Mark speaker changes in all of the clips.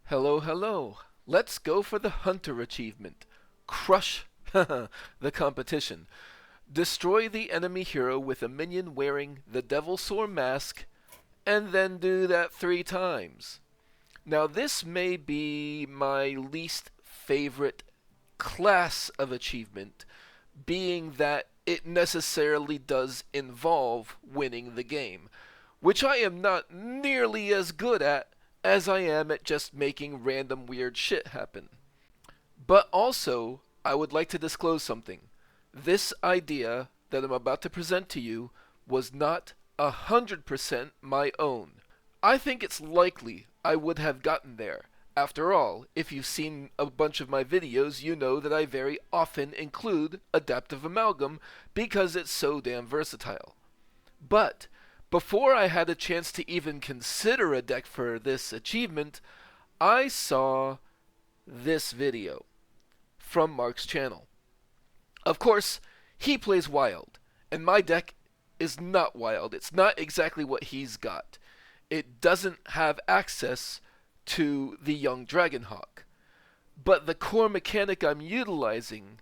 Speaker 1: Hello, hello. Let's go for the Hunter achievement. Crush the Competition. Destroy the enemy hero with a minion wearing the Devilsaur Mask, and then do that 3 times. Now this may be my least favorite class of achievement, being that it necessarily does involve winning the game, which I am not nearly as good at as I am at just making random weird shit happen. But also, I would like to disclose something. This idea that I'm about to present to you was not 100% my own. I think it's likely I would have gotten there. After all, if you've seen a bunch of my videos, you know that I very often include Adaptive Amalgam because it's so damn versatile. But before I had a chance to even consider a deck for this achievement, I saw this video from Mark's channel. Of course, he plays wild, and my deck is not wild. It's not exactly what he's got. It doesn't have access to the young Dragonhawk. But the core mechanic I'm utilizing,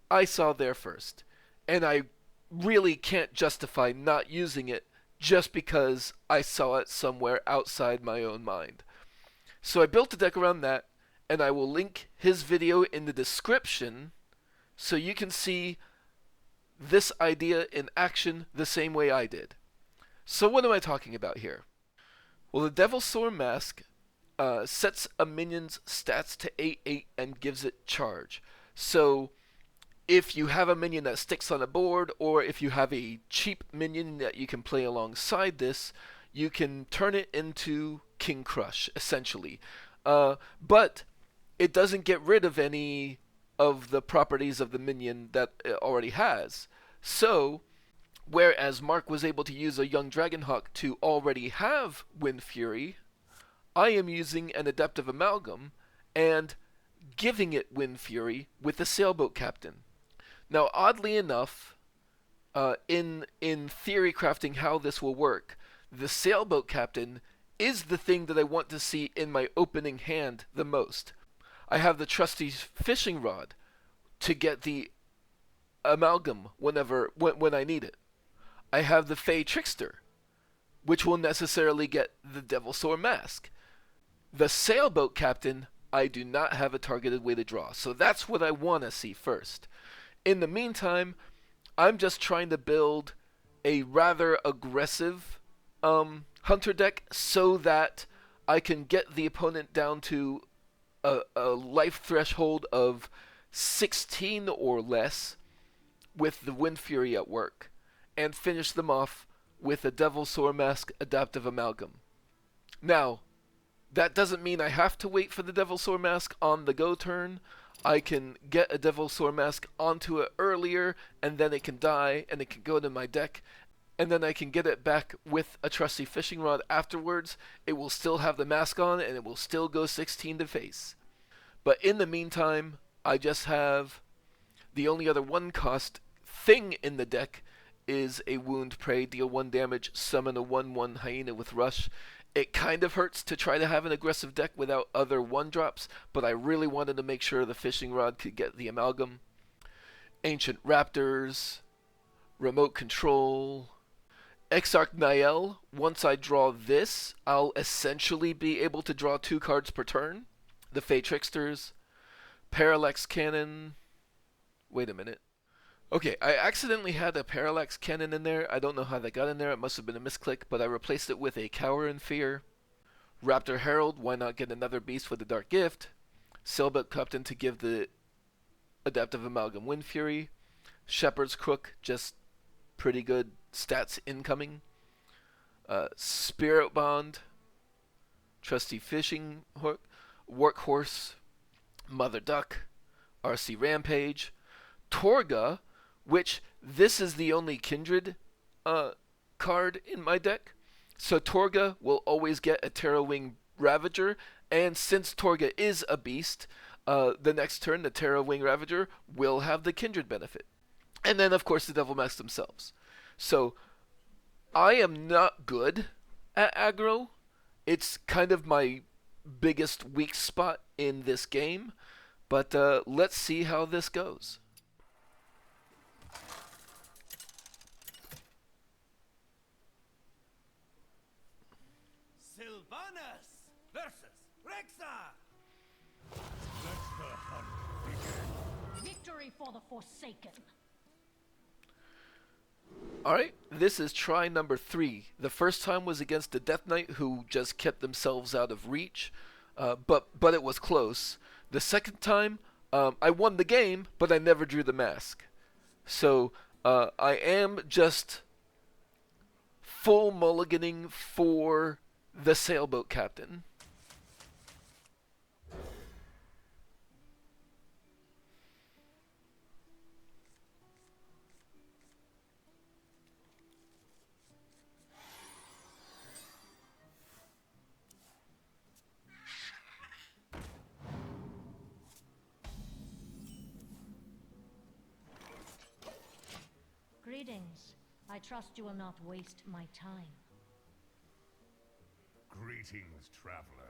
Speaker 1: I saw there first, and I really can't justify not using it just because I saw it somewhere outside my own mind. So I built a deck around that, and I will link his video in the description so you can see this idea in action the same way I did. So what am I talking about here? Well, the Devilsaur Mask sets a minion's stats to 8/8 and gives it charge. So if you have a minion that sticks on a board, or if you have a cheap minion that you can play alongside this, you can turn it into King Krush, essentially. But it doesn't get rid of any of the properties of the minion that it already has. So, whereas Mark was able to use a young Dragonhawk to already have Wind Fury, I am using an Adaptive Amalgam and giving it Wind Fury with the Sailboat Captain. Now, oddly enough, in theory crafting how this will work, the Sailboat Captain is the thing that I want to see in my opening hand the most. I have the Trusty Fishing Rod to get the Amalgam when I need it. I have the Fae Trickster, which will necessarily get the Devilsaur Mask. The Sailboat Captain, I do not have a targeted way to draw, so that's what I want to see first. In the meantime, I'm just trying to build a rather aggressive hunter deck so that I can get the opponent down to a life threshold of 16 or less with the Wind Fury at work, and finish them off with a Devilsaur Mask Adaptive Amalgam. Now, that doesn't mean I have to wait for the Devilsaur Mask on the go turn. I can get a Devilsaur Mask onto it earlier, and then it can die, and it can go to my deck, and then I can get it back with a Trusty Fishing Rod afterwards. It will still have the mask on, and it will still go 16 to face. But in the meantime, I just have the only other 1-cost thing in the deck is a Wound Prey, deal 1 damage, summon a 1/1 Hyena with Rush. It kind of hurts to try to have an aggressive deck without other 1-drops, but I really wanted to make sure the Fishing Rod could get the Amalgam. Ancient Raptors, Remote Control, Exarch Naielle. Once I draw this, I'll essentially be able to draw 2 cards per turn. The Fae Tricksters, Parallax Cannon. Wait a minute. Okay, I accidentally had a Parallax Cannon in there. I don't know how that got in there. It must have been a misclick, but I replaced it with a Cower in Fear. Raptor Herald, why not get another beast with the Dark Gift? Sailboat Captain to give the Adaptive Amalgam Wind Fury. Shepherd's Crook, just pretty good stats incoming. Spirit Bond. Trusty Fishing Hook. Workhorse. Mother Duck. RC Rampage. Torga, which this is the only Kindred card in my deck. So Torga will always get a Pterrorwing Ravager, and since Torga is a beast, the next turn the Pterrorwing Ravager will have the Kindred benefit. And then of course the Devil Masks themselves. So I am not good at aggro. It's kind of my biggest weak spot in this game. But let's see how this goes.
Speaker 2: Sylvanas versus Rexar. Let the hunt begin.
Speaker 3: Victory for the Forsaken.
Speaker 1: Alright, this is try number 3. The first time was against the Death Knight, who just kept themselves out of reach, but it was close. The second time, I won the game, but I never drew the mask. So, I am just full mulliganing for the Sailboat Captain.
Speaker 3: Greetings. I trust you will not waste my time.
Speaker 2: Greetings, traveler.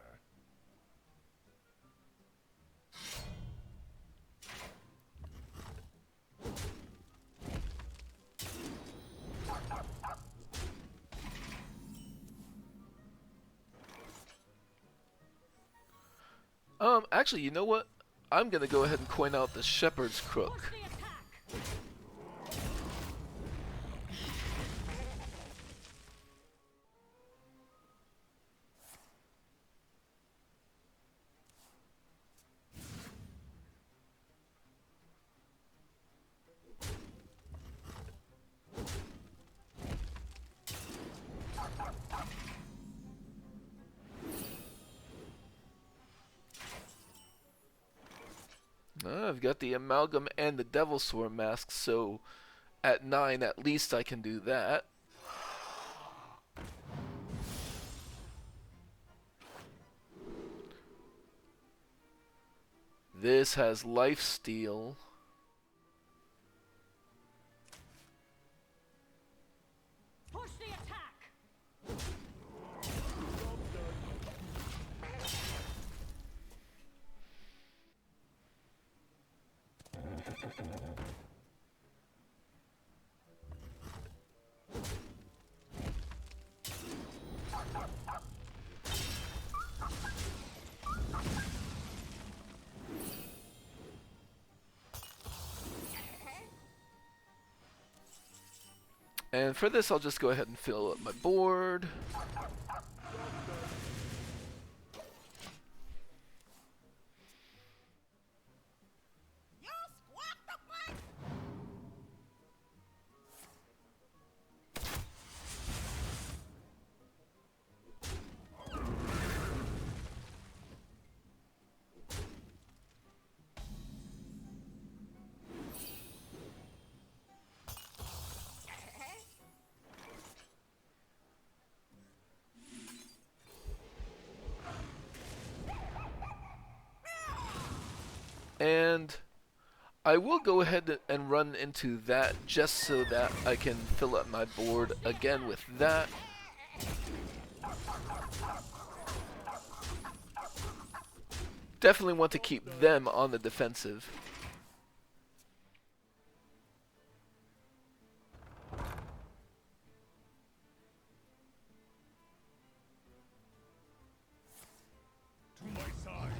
Speaker 1: Actually, you know what? I'm gonna go ahead and coin out the Shepherd's Crook.
Speaker 3: Push the attack.
Speaker 1: I've got the Amalgam and the Devilsaur Mask, so at 9 at least I can do that. This has lifesteal.
Speaker 3: Push the attack.
Speaker 1: And for this, I'll just go ahead and fill up my board. And I will go ahead and run into that just so that I can fill up my board again with that. Definitely want to keep them on the defensive.
Speaker 2: To my side.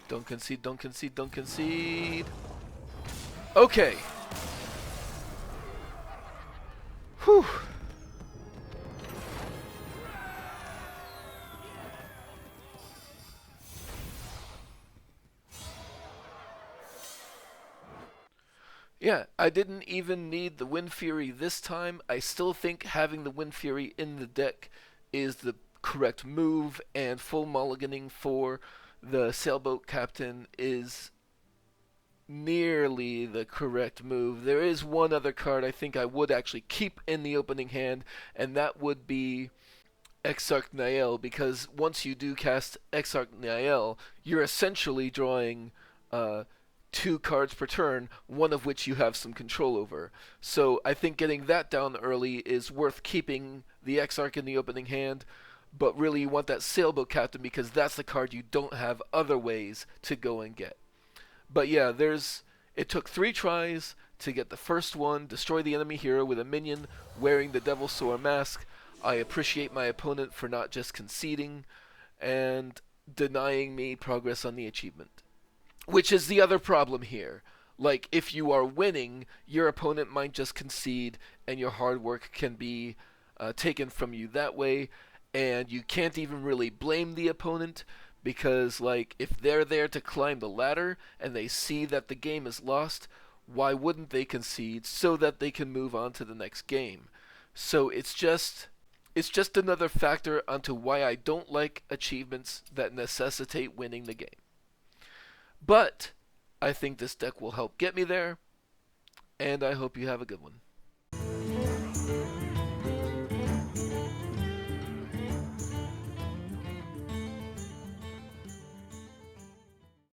Speaker 1: Don't concede, don't concede, don't concede. Okay. Whew. Yeah, I didn't even need the Wind Fury this time. I still think having the Wind Fury in the deck is the correct move, and full mulliganing for the Sailboat Captain is nearly the correct move. There is one other card I think I would actually keep in the opening hand, and that would be Exarch Naielle, because once you do cast Exarch Naielle, you're essentially drawing 2 cards per turn, one of which you have some control over. So I think getting that down early is worth keeping the Exarch in the opening hand, but really you want that Sailboat Captain because that's the card you don't have other ways to go and get. But yeah, it took 3 tries to get the first one, destroy the enemy hero with a minion wearing the Devilsaur Mask. I appreciate my opponent for not just conceding and denying me progress on the achievement. Which is the other problem here. Like, if you are winning, your opponent might just concede, and your hard work can be taken from you that way, and you can't even really blame the opponent, because, like, if they're there to climb the ladder, and they see that the game is lost, why wouldn't they concede so that they can move on to the next game? So it's just another factor onto why I don't like achievements that necessitate winning the game. But I think this deck will help get me there, and I hope you have a good one.